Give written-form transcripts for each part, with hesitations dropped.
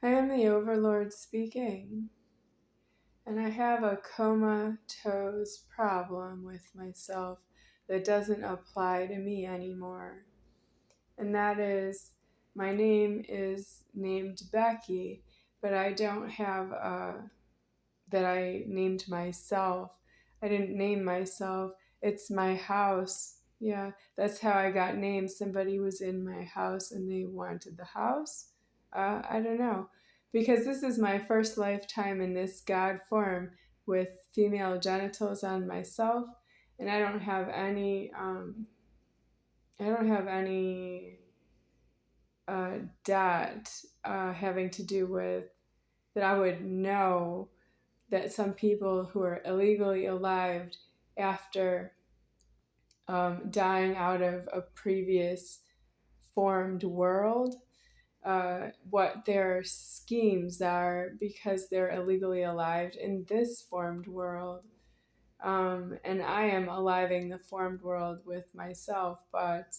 I am the Overlord speaking, and I have a comatose problem with myself that doesn't apply to me anymore. And that is, my name is named Becky, but I don't have that I named myself. I didn't name myself. It's my house. Yeah, that's how I got named. Somebody was in my house and they wanted the house. I don't know. Because this is my first lifetime in this God form with female genitals on myself, and I don't have any debt having to do with that I would know that some people who are illegally alive after dying out of a previous formed world, what their schemes are because they're illegally alive in this formed world. And I am aliving the formed world with myself, but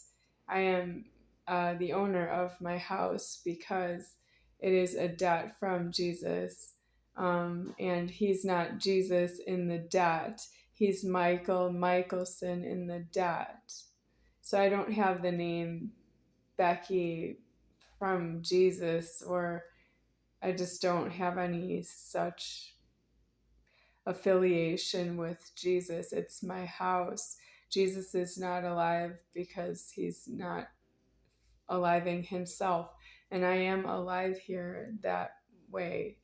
I am the owner of my house because it is a debt from Jesus. And he's not Jesus in the debt. He's Michael Michelson in the debt. So I don't have the name Becky from Jesus, or I just don't have any such affiliation with Jesus. It's my house. Jesus is not alive because he's not aliving himself, and I am alive here that way.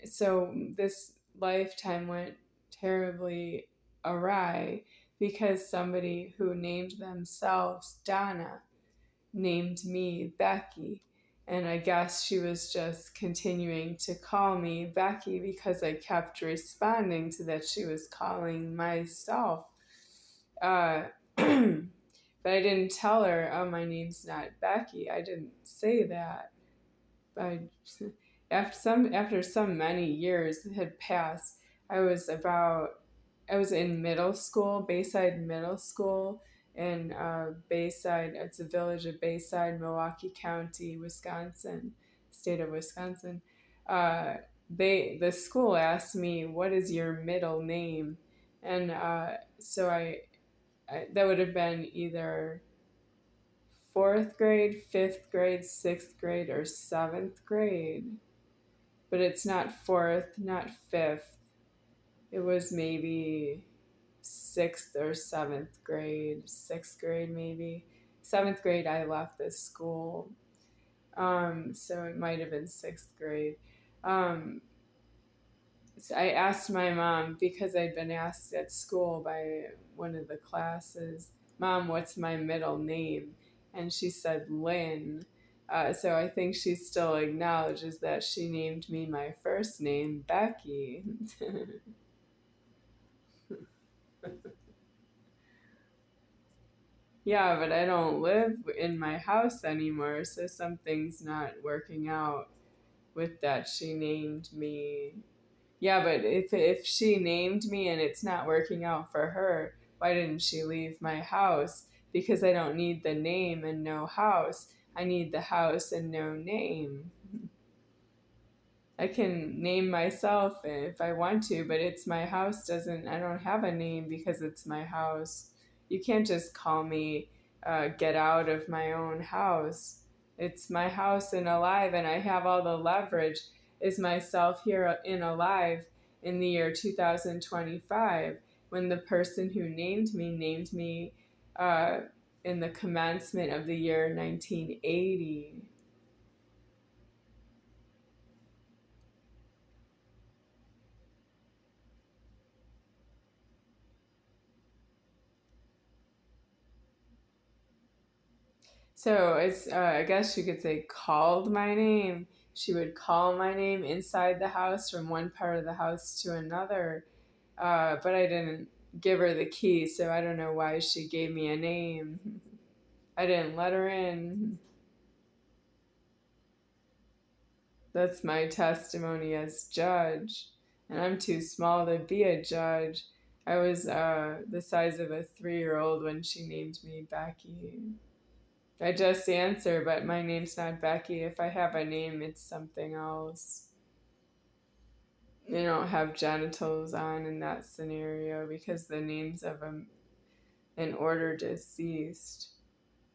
So this lifetime went terribly awry because somebody who named themselves Donna named me Becky. And I guess she was just continuing to call me Becky because I kept responding to that she was calling myself. Uh, but I didn't tell her, oh, my name's not Becky. I didn't say that. But after some many years had passed, I was in middle school, Bayside Middle School, in Bayside. It's a village of Bayside, Milwaukee County, Wisconsin, state of Wisconsin. The school asked me, "What is your middle name?" And so I that would have been either fourth grade, fifth grade, sixth grade, or seventh grade. But it's not fourth, not fifth. It was maybe sixth or seventh grade, sixth grade maybe. Seventh grade, I left this school. So it might have been sixth grade. So I asked my mom, because I'd been asked at school by one of the classes, "Mom, what's my middle name?" And she said Lynn. So I think she still acknowledges that she named me my first name, Becky. Yeah, but I don't live in my house anymore, so something's not working out with that she named me. Yeah, but if she named me and it's not working out for her, why didn't she leave my house? Because I don't need the name and no house. I need the house and no name. I can name myself if I want to, but it's my house I don't have a name because it's my house. You can't just call me get out of my own house. It's my house and alive, and I have all the leverage is myself here in alive in the year 2025 when the person who named me uh, in the commencement of the year 1980. So it's, I guess you could say, called my name. She would call my name inside the house from one part of the house to another. But I didn't give her the key, so I don't know why she gave me a name. I didn't let her in. That's my testimony as judge. And I'm too small to be a judge. I was the size of a 3-year-old when she named me Becky. I just answer, but my name's not Becky. If I have a name, it's something else. You don't have genitals on in that scenario because the name's of an order deceased.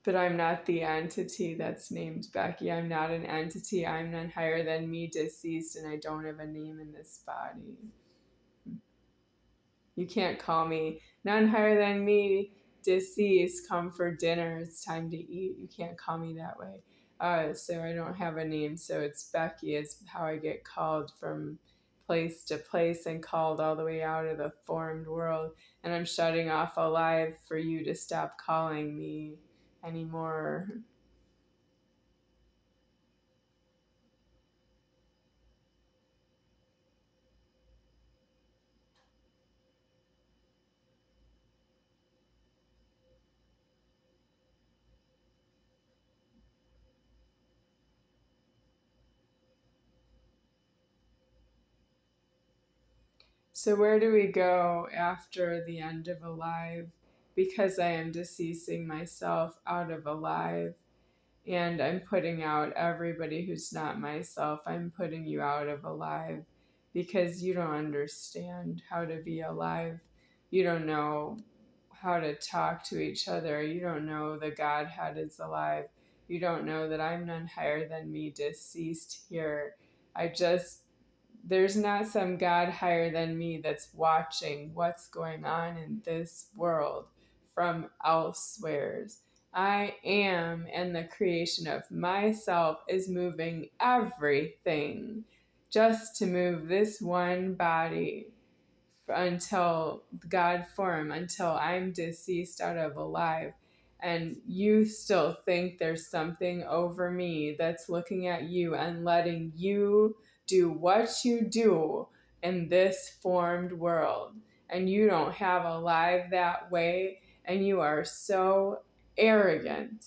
But I'm not the entity that's named Becky. I'm not an entity. I'm none higher than me, deceased, and I don't have a name in this body. You can't call me none higher than me, deceased, come for dinner, it's time to eat. You can't call me that way. So I don't have a name, so it's Becky is how I get called from place to place and called all the way out of the formed world. And I'm shutting off alive for you to stop calling me anymore. So where do we go after the end of alive? Because I am deceasing myself out of alive. And I'm putting out everybody who's not myself. I'm putting you out of alive because you don't understand how to be alive. You don't know how to talk to each other. You don't know the Godhead is alive. You don't know that I'm none higher than me, deceased here. There's not some God higher than me that's watching what's going on in this world from elsewheres. I am, and the creation of myself is moving everything just to move this one body until God form, until I'm deceased out of alive. And you still think there's something over me that's looking at you and letting you do what you do in this formed world. And you don't have alive that way, and you are so arrogant.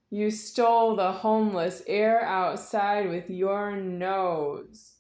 You stole the homeless air outside with your nose.